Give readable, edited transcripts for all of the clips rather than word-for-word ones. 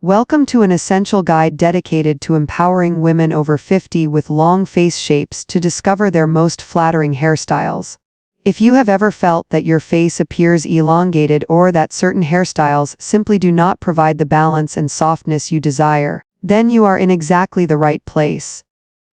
Welcome to an essential guide dedicated to empowering women over 50 with long face shapes to discover their most flattering hairstyles. If you have ever felt that your face appears elongated or that certain hairstyles simply do not provide the balance and softness you desire, then you are in exactly the right place.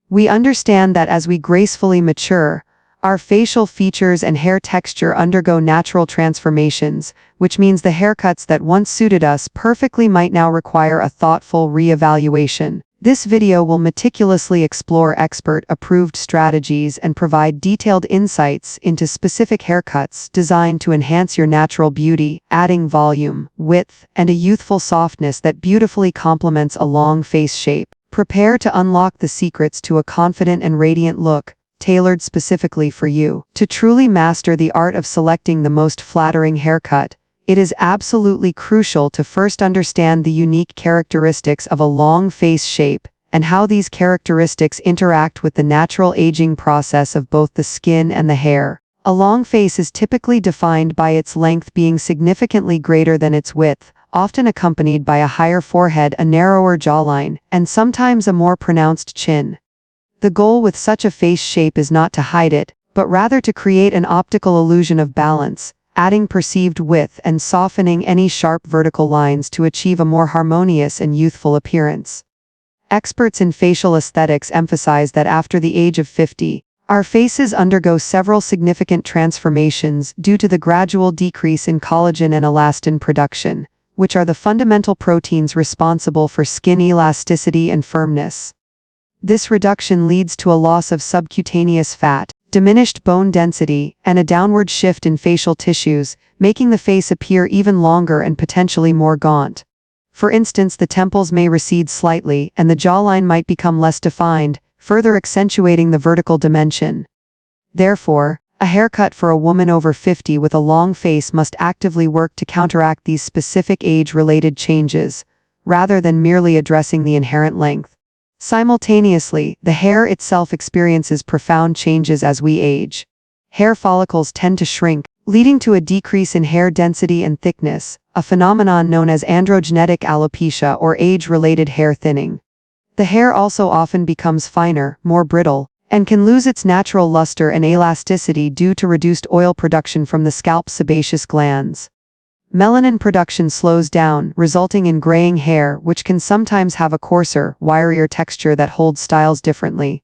We understand that as we gracefully mature, our facial features and hair texture undergo natural transformations, which means the haircuts that once suited us perfectly might now require a thoughtful re-evaluation. This video will meticulously explore expert-approved strategies and provide detailed insights into specific haircuts designed to enhance your natural beauty, adding volume, width, and a youthful softness that beautifully complements a long face shape. Prepare to unlock the secrets to a confident and radiant look, tailored specifically for you. To truly master the art of selecting the most flattering haircut, it is absolutely crucial to first understand the unique characteristics of a long face shape and how these characteristics interact with the natural aging process of both the skin and the hair. A long face is typically defined by its length being significantly greater than its width, often accompanied by a higher forehead, a narrower jawline, and sometimes a more pronounced chin. The goal with such a face shape is not to hide it, but rather to create an optical illusion of balance, adding perceived width and softening any sharp vertical lines to achieve a more harmonious and youthful appearance. Experts in facial aesthetics emphasize that after the age of 50, our faces undergo several significant transformations due to the gradual decrease in collagen and elastin production, which are the fundamental proteins responsible for skin elasticity and firmness. This reduction leads to a loss of subcutaneous fat, diminished bone density, and a downward shift in facial tissues, making the face appear even longer and potentially more gaunt. For instance, the temples may recede slightly, and the jawline might become less defined, further accentuating the vertical dimension. Therefore, a haircut for a woman over 50 with a long face must actively work to counteract these specific age-related changes, rather than merely addressing the inherent length. Simultaneously, the hair itself experiences profound changes as we age. Hair follicles tend to shrink, leading to a decrease in hair density and thickness, a phenomenon known as androgenetic alopecia or age-related hair thinning. The hair also often becomes finer, more brittle, and can lose its natural luster and elasticity due to reduced oil production from the scalp's sebaceous glands. Melanin production slows down, resulting in graying hair, which can sometimes have a coarser, wirier texture that holds styles differently.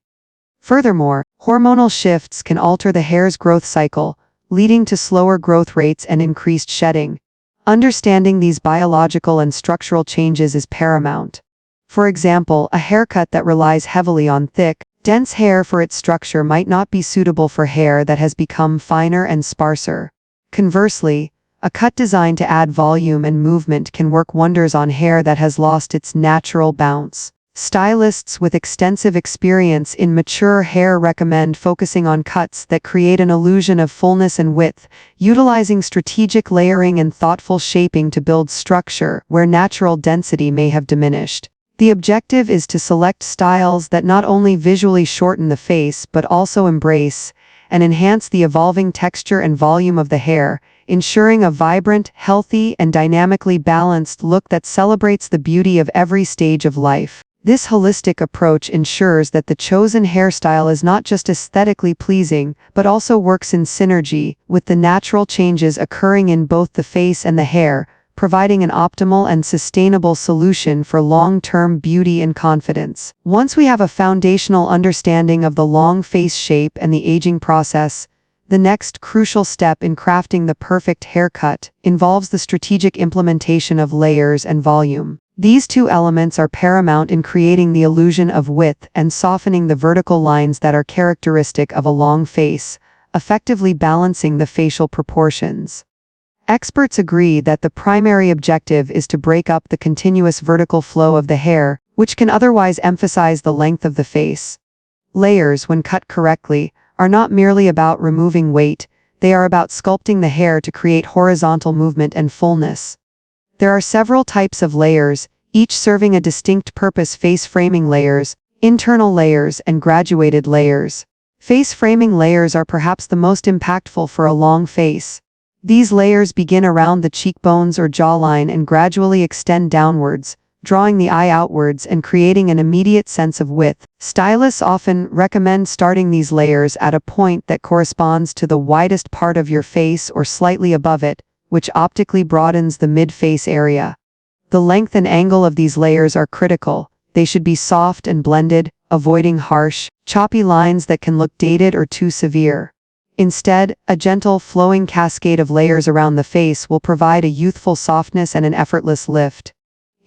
Furthermore, hormonal shifts can alter the hair's growth cycle, leading to slower growth rates and increased shedding. Understanding these biological and structural changes is paramount. For example, a haircut that relies heavily on thick, dense hair for its structure might not be suitable for hair that has become finer and sparser. Conversely, a cut designed to add volume and movement can work wonders on hair that has lost its natural bounce. Stylists with extensive experience in mature hair recommend focusing on cuts that create an illusion of fullness and width, utilizing strategic layering and thoughtful shaping to build structure where natural density may have diminished. The objective is to select styles that not only visually shorten the face but also embrace and enhance the evolving texture and volume of the hair, ensuring a vibrant, healthy, and dynamically balanced look that celebrates the beauty of every stage of life. This holistic approach ensures that the chosen hairstyle is not just aesthetically pleasing, but also works in synergy with the natural changes occurring in both the face and the hair, providing an optimal and sustainable solution for long-term beauty and confidence. Once we have a foundational understanding of the long face shape and the aging process, the next crucial step in crafting the perfect haircut involves the strategic implementation of layers and volume. These two elements are paramount in creating the illusion of width and softening the vertical lines that are characteristic of a long face, effectively balancing the facial proportions. Experts agree that the primary objective is to break up the continuous vertical flow of the hair, which can otherwise emphasize the length of the face. Layers, when cut correctly, are not merely about removing weight, they are about sculpting the hair to create horizontal movement and fullness. There are several types of layers, each serving a distinct purpose: face framing layers, internal layers, and graduated layers. Face framing layers are perhaps the most impactful for a long face. These layers begin around the cheekbones or jawline and gradually extend downwards, drawing the eye outwards and creating an immediate sense of width. Stylists often recommend starting these layers at a point that corresponds to the widest part of your face or slightly above it, which optically broadens the mid-face area. The length and angle of these layers are critical. They should be soft and blended, avoiding harsh, choppy lines that can look dated or too severe. Instead, a gentle, flowing cascade of layers around the face will provide a youthful softness and an effortless lift.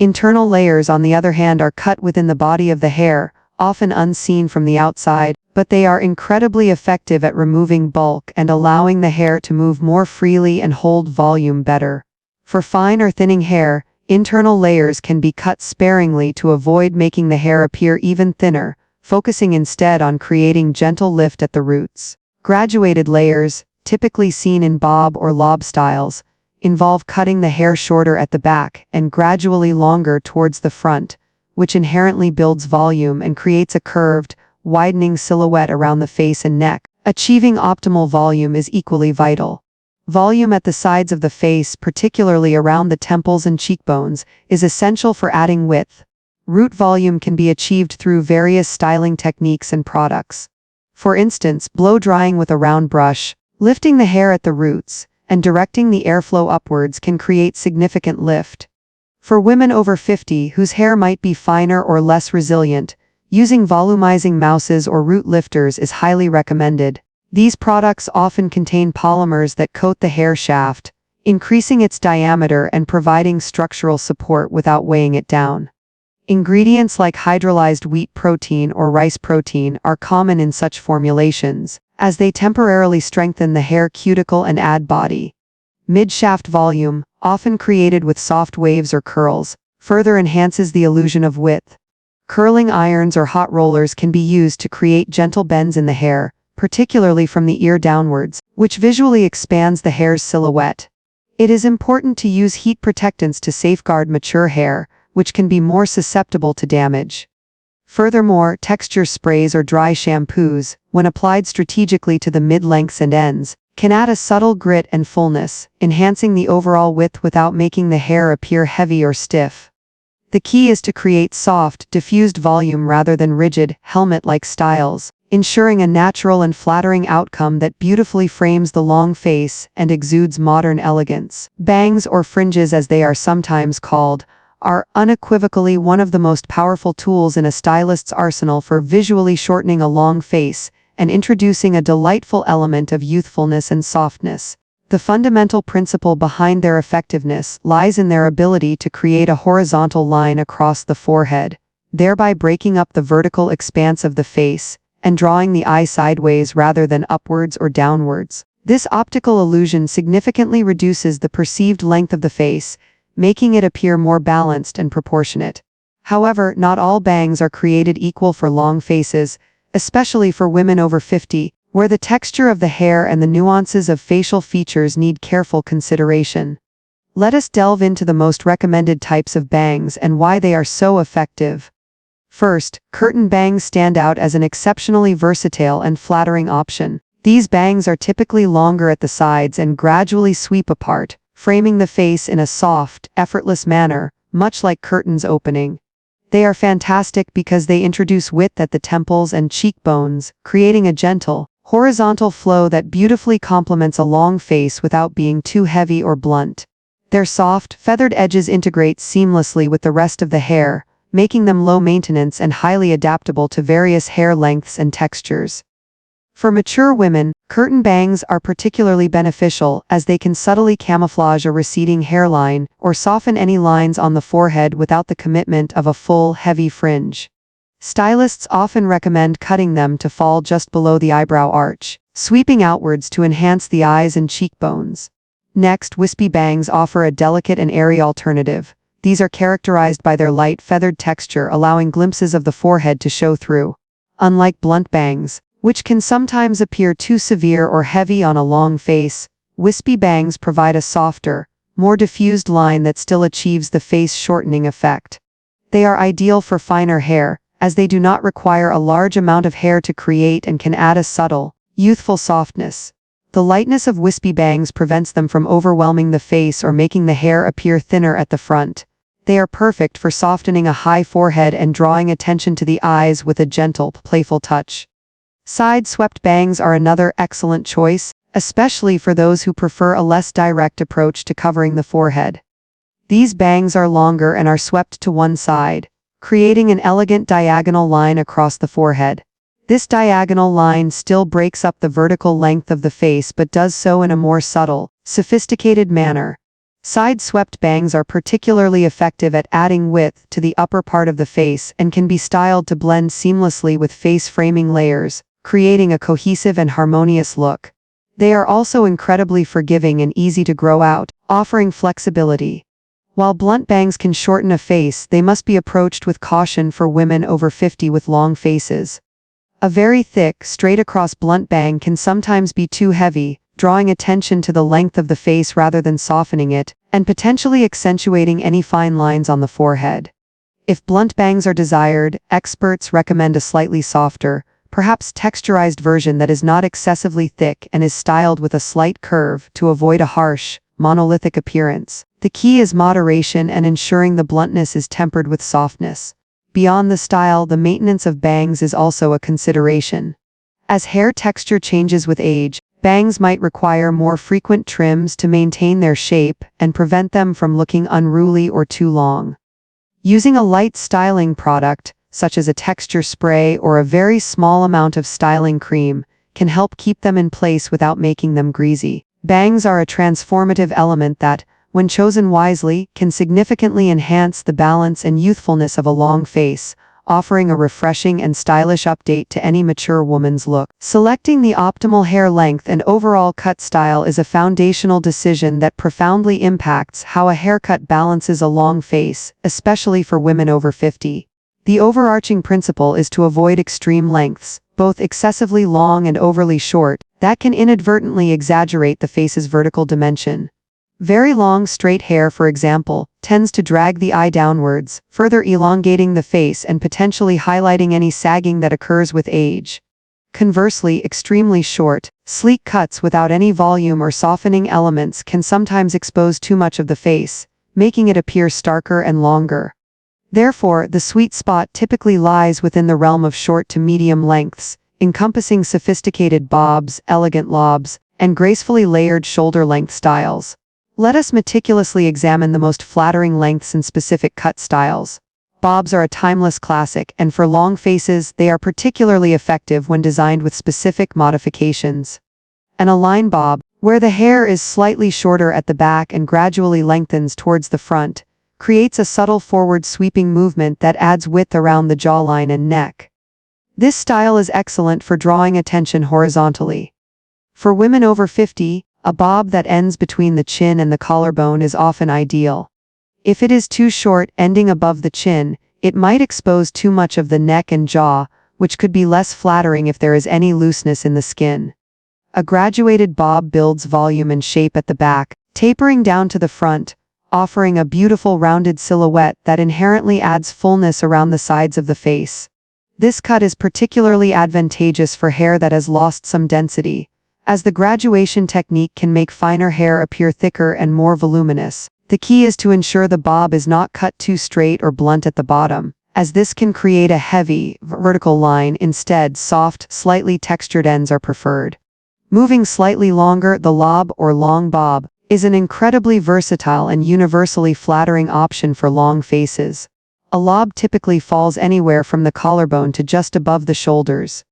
Internal layers, on the other hand, are cut within the body of the hair, often unseen from the outside, but they are incredibly effective at removing bulk and allowing the hair to move more freely and hold volume better. For fine or thinning hair, internal layers can be cut sparingly to avoid making the hair appear even thinner, focusing instead on creating gentle lift at the roots. Graduated layers, typically seen in bob or lob styles, involve cutting the hair shorter at the back and gradually longer towards the front, which inherently builds volume and creates a curved, widening silhouette around the face and neck. Achieving optimal volume is equally vital. Volume at the sides of the face, particularly around the temples and cheekbones, is essential for adding width. Root volume can be achieved through various styling techniques and products. For instance, blow-drying with a round brush, lifting the hair at the roots, and directing the airflow upwards can create significant lift. For women over 50 whose hair might be finer or less resilient, using volumizing mousses or root lifters is highly recommended. These products often contain polymers that coat the hair shaft, increasing its diameter and providing structural support without weighing it down. Ingredients like hydrolyzed wheat protein or rice protein are common in such formulations, as they temporarily strengthen the hair cuticle and add body. Mid-shaft volume, often created with soft waves or curls, further enhances the illusion of width. Curling irons or hot rollers can be used to create gentle bends in the hair, particularly from the ear downwards, which visually expands the hair's silhouette. It is important to use heat protectants to safeguard mature hair, which can be more susceptible to damage. Furthermore, texture sprays or dry shampoos, when applied strategically to the mid-lengths and ends, can add a subtle grit and fullness, enhancing the overall width without making the hair appear heavy or stiff. The key is to create soft, diffused volume rather than rigid, helmet-like styles, ensuring a natural and flattering outcome that beautifully frames the long face and exudes modern elegance. Bangs, or fringes as they are sometimes called, are unequivocally one of the most powerful tools in a stylist's arsenal for visually shortening a long face and introducing a delightful element of youthfulness and softness. The fundamental principle behind their effectiveness lies in their ability to create a horizontal line across the forehead, thereby breaking up the vertical expanse of the face and drawing the eye sideways rather than upwards or downwards. This optical illusion significantly reduces the perceived length of the face, making it appear more balanced and proportionate. However, not all bangs are created equal for long faces, especially for women over 50, where the texture of the hair and the nuances of facial features need careful consideration. Let us delve into the most recommended types of bangs and why they are so effective. First, curtain bangs stand out as an exceptionally versatile and flattering option. These bangs are typically longer at the sides and gradually sweep apart, framing the face in a soft, effortless manner, much like curtains opening. They are fantastic because they introduce width at the temples and cheekbones, creating a gentle, horizontal flow that beautifully complements a long face without being too heavy or blunt. Their soft, feathered edges integrate seamlessly with the rest of the hair, making them low maintenance and highly adaptable to various hair lengths and textures. For mature women, curtain bangs are particularly beneficial as they can subtly camouflage a receding hairline or soften any lines on the forehead without the commitment of a full, heavy fringe. Stylists often recommend cutting them to fall just below the eyebrow arch, sweeping outwards to enhance the eyes and cheekbones. Next, wispy bangs offer a delicate and airy alternative. These are characterized by their light, feathered texture, allowing glimpses of the forehead to show through. Unlike blunt bangs, which can sometimes appear too severe or heavy on a long face, wispy bangs provide a softer, more diffused line that still achieves the face-shortening effect. They are ideal for finer hair, as they do not require a large amount of hair to create and can add a subtle, youthful softness. The lightness of wispy bangs prevents them from overwhelming the face or making the hair appear thinner at the front. They are perfect for softening a high forehead and drawing attention to the eyes with a gentle, playful touch. Side-swept bangs are another excellent choice, especially for those who prefer a less direct approach to covering the forehead. These bangs are longer and are swept to one side, creating an elegant diagonal line across the forehead. This diagonal line still breaks up the vertical length of the face but does so in a more subtle, sophisticated manner. Side-swept bangs are particularly effective at adding width to the upper part of the face and can be styled to blend seamlessly with face framing layers, creating a cohesive and harmonious look. They are also incredibly forgiving and easy to grow out, offering flexibility. While blunt bangs can shorten a face, they must be approached with caution for women over 50 with long faces. A very thick, straight-across blunt bang can sometimes be too heavy, drawing attention to the length of the face rather than softening it, and potentially accentuating any fine lines on the forehead. If blunt bangs are desired, experts recommend a slightly softer, perhaps texturized version that is not excessively thick and is styled with a slight curve to avoid a harsh, monolithic appearance. The key is moderation and ensuring the bluntness is tempered with softness. Beyond the style, the maintenance of bangs is also a consideration. As hair texture changes with age, bangs might require more frequent trims to maintain their shape and prevent them from looking unruly or too long. Using a light styling product, such as a texture spray or a very small amount of styling cream, can help keep them in place without making them greasy. Bangs are a transformative element that, when chosen wisely, can significantly enhance the balance and youthfulness of a long face, offering a refreshing and stylish update to any mature woman's look. Selecting the optimal hair length and overall cut style is a foundational decision that profoundly impacts how a haircut balances a long face, especially for women over 50. The overarching principle is to avoid extreme lengths, both excessively long and overly short, that can inadvertently exaggerate the face's vertical dimension. Very long straight hair, for example, tends to drag the eye downwards, further elongating the face and potentially highlighting any sagging that occurs with age. Conversely, extremely short, sleek cuts without any volume or softening elements can sometimes expose too much of the face, making it appear starker and longer. Therefore, the sweet spot typically lies within the realm of short to medium lengths, encompassing sophisticated bobs, elegant lobs, and gracefully layered shoulder-length styles. Let us meticulously examine the most flattering lengths and specific cut styles. Bobs are a timeless classic, and for long faces, they are particularly effective when designed with specific modifications. An align bob, where the hair is slightly shorter at the back and gradually lengthens towards the front, creates a subtle forward sweeping movement that adds width around the jawline and neck. This style is excellent for drawing attention horizontally. For women over 50, a bob that ends between the chin and the collarbone is often ideal. If it is too short, ending above the chin, it might expose too much of the neck and jaw, which could be less flattering if there is any looseness in the skin. A graduated bob builds volume and shape at the back, tapering down to the front, offering a beautiful rounded silhouette that inherently adds fullness around the sides of the face. This cut is particularly advantageous for hair that has lost some density, as the graduation technique can make finer hair appear thicker and more voluminous. The key is to ensure the bob is not cut too straight or blunt at the bottom, as this can create a heavy, vertical line. Instead, soft, slightly textured ends are preferred. Moving slightly longer, the lob or long bob is an incredibly versatile and universally flattering option for long faces. A lob typically falls anywhere from the collarbone to just above the shoulders.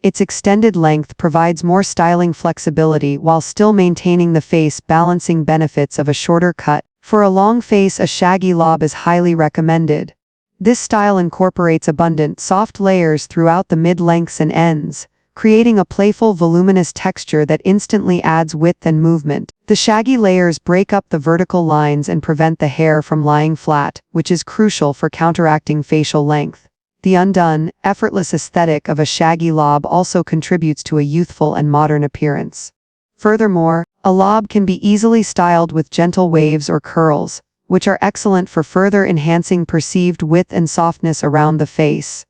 Its extended length provides more styling flexibility while still maintaining the face balancing benefits of a shorter cut. For a long face, a shaggy lob is highly recommended. This style incorporates abundant, soft layers throughout the mid-lengths and ends, creating a playful, voluminous texture that instantly adds width and movement. The shaggy layers break up the vertical lines and prevent the hair from lying flat, which is crucial for counteracting facial length. The undone, effortless aesthetic of a shaggy lob also contributes to a youthful and modern appearance. Furthermore, a lob can be easily styled with gentle waves or curls, which are excellent for further enhancing perceived width and softness around the face.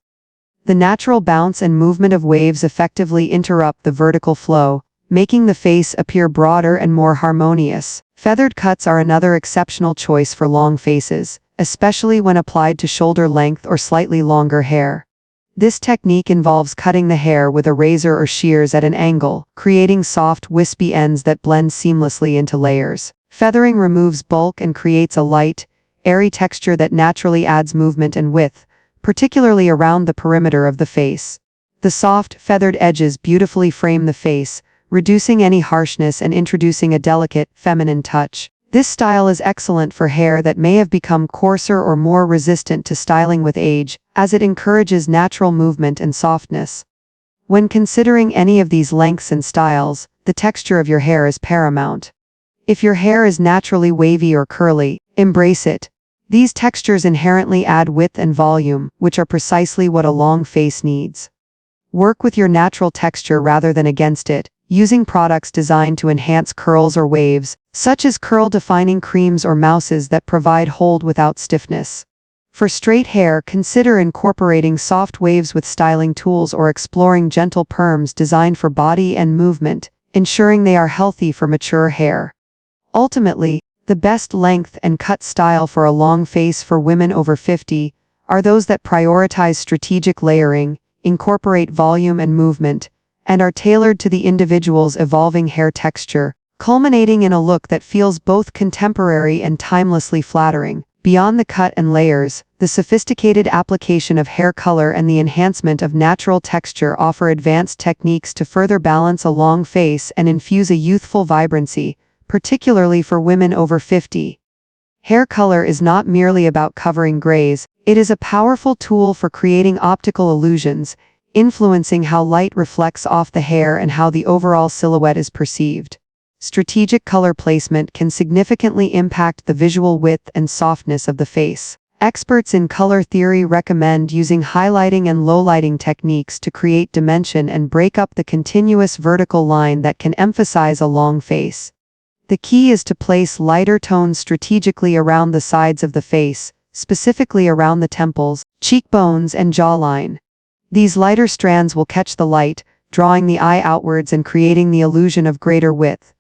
The natural bounce and movement of waves effectively interrupt the vertical flow, making the face appear broader and more harmonious. Feathered cuts are another exceptional choice for long faces, especially when applied to shoulder length or slightly longer hair. This technique involves cutting the hair with a razor or shears at an angle, creating soft, wispy ends that blend seamlessly into layers. Feathering removes bulk and creates a light, airy texture that naturally adds movement and width, particularly around the perimeter of the face. The soft, feathered edges beautifully frame the face, reducing any harshness and introducing a delicate, feminine touch. This style is excellent for hair that may have become coarser or more resistant to styling with age, as it encourages natural movement and softness. When considering any of these lengths and styles, the texture of your hair is paramount. If your hair is naturally wavy or curly, embrace it. These textures inherently add width and volume, which are precisely what a long face needs. Work with your natural texture rather than against it, using products designed to enhance curls or waves, such as curl-defining creams or mousses that provide hold without stiffness. For straight hair, consider incorporating soft waves with styling tools or exploring gentle perms designed for body and movement, ensuring they are healthy for mature hair. Ultimately, the best length and cut style for a long face for women over 50 are those that prioritize strategic layering, incorporate volume and movement, and are tailored to the individual's evolving hair texture, culminating in a look that feels both contemporary and timelessly flattering. Beyond the cut and layers, the sophisticated application of hair color and the enhancement of natural texture offer advanced techniques to further balance a long face and infuse a youthful vibrancy, particularly for women over 50. Hair color is not merely about covering grays, it is a powerful tool for creating optical illusions, influencing how light reflects off the hair and how the overall silhouette is perceived. Strategic color placement can significantly impact the visual width and softness of the face. Experts in color theory recommend using highlighting and lowlighting techniques to create dimension and break up the continuous vertical line that can emphasize a long face. The key is to place lighter tones strategically around the sides of the face, specifically around the temples, cheekbones, and jawline. These lighter strands will catch the light, drawing the eye outwards and creating the illusion of greater width.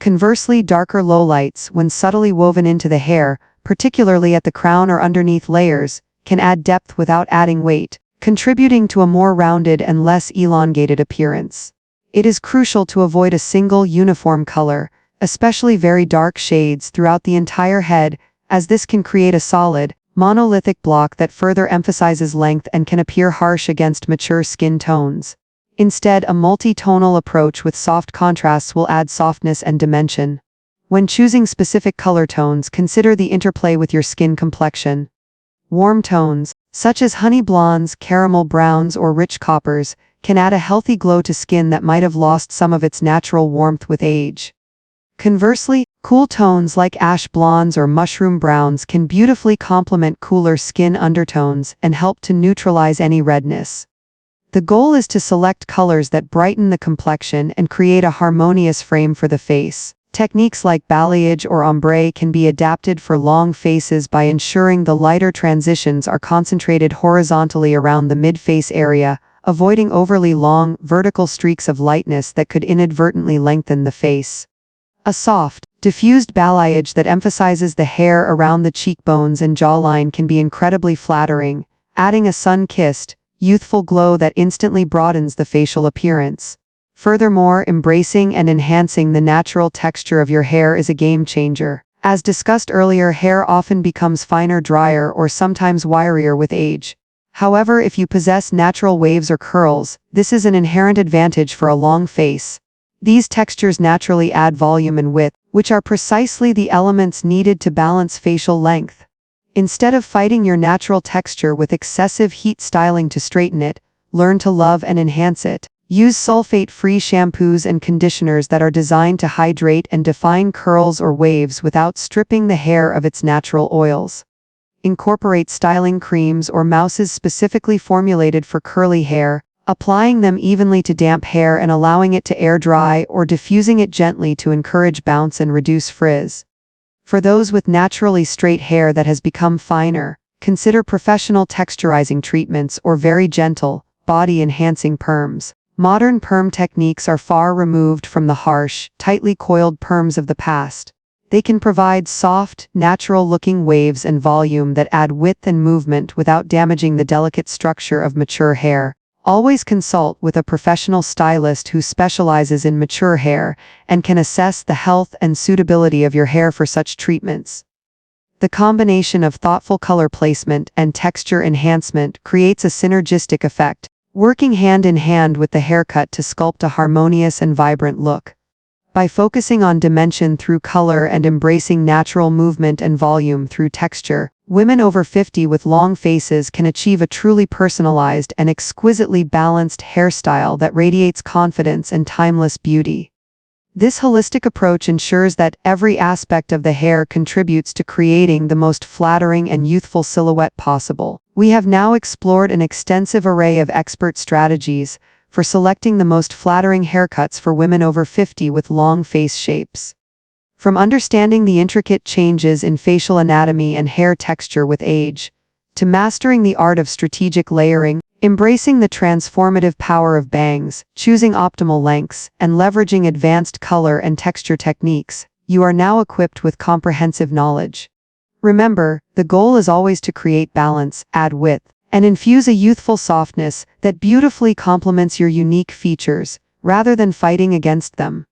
Conversely, darker lowlights, when subtly woven into the hair, particularly at the crown or underneath layers, can add depth without adding weight, contributing to a more rounded and less elongated appearance. It is crucial to avoid a single uniform color, especially very dark shades throughout the entire head, as this can create a solid, monolithic block that further emphasizes length and can appear harsh against mature skin tones. Instead, a multi-tonal approach with soft contrasts will add softness and dimension. When choosing specific color tones, consider the interplay with your skin complexion. Warm tones, such as honey blondes, caramel browns, or rich coppers, can add a healthy glow to skin that might have lost some of its natural warmth with age. Conversely, cool tones like ash blondes or mushroom browns can beautifully complement cooler skin undertones and help to neutralize any redness. The goal is to select colors that brighten the complexion and create a harmonious frame for the face. Techniques like balayage or ombre can be adapted for long faces by ensuring the lighter transitions are concentrated horizontally around the mid-face area, avoiding overly long, vertical streaks of lightness that could inadvertently lengthen the face. A soft, diffused balayage that emphasizes the hair around the cheekbones and jawline can be incredibly flattering, adding a sun-kissed, youthful glow that instantly broadens the facial appearance. Furthermore, embracing and enhancing the natural texture of your hair is a game changer. As discussed earlier, hair often becomes finer, drier, or sometimes wirier with age. However, if you possess natural waves or curls, this is an inherent advantage for a long face. These textures naturally add volume and width, which are precisely the elements needed to balance facial length. Instead of fighting your natural texture with excessive heat styling to straighten it, learn to love and enhance it. Use sulfate-free shampoos and conditioners that are designed to hydrate and define curls or waves without stripping the hair of its natural oils. Incorporate styling creams or mousses specifically formulated for curly hair, applying them evenly to damp hair and allowing it to air dry or diffusing it gently to encourage bounce and reduce frizz. For those with naturally straight hair that has become finer, consider professional texturizing treatments or very gentle, body-enhancing perms. Modern perm techniques are far removed from the harsh, tightly coiled perms of the past. They can provide soft, natural-looking waves and volume that add width and movement without damaging the delicate structure of mature hair. Always consult with a professional stylist who specializes in mature hair and can assess the health and suitability of your hair for such treatments. The combination of thoughtful color placement and texture enhancement creates a synergistic effect, working hand in hand with the haircut to sculpt a harmonious and vibrant look. By focusing on dimension through color and embracing natural movement and volume through texture, women over 50 with long faces can achieve a truly personalized and exquisitely balanced hairstyle that radiates confidence and timeless beauty. This holistic approach ensures that every aspect of the hair contributes to creating the most flattering and youthful silhouette possible. We have now explored an extensive array of expert strategies for selecting the most flattering haircuts for women over 50 with long face shapes. From understanding the intricate changes in facial anatomy and hair texture with age, to mastering the art of strategic layering, embracing the transformative power of bangs, choosing optimal lengths, and leveraging advanced color and texture techniques, you are now equipped with comprehensive knowledge. Remember, the goal is always to create balance, add width, and infuse a youthful softness that beautifully complements your unique features, rather than fighting against them.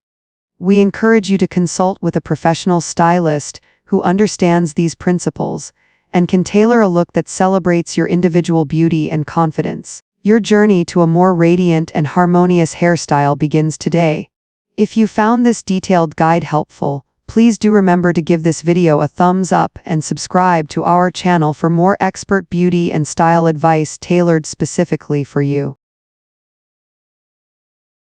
We encourage you to consult with a professional stylist who understands these principles and can tailor a look that celebrates your individual beauty and confidence. Your journey to a more radiant and harmonious hairstyle begins today. If you found this detailed guide helpful, please do remember to give this video a thumbs up and subscribe to our channel for more expert beauty and style advice tailored specifically for you.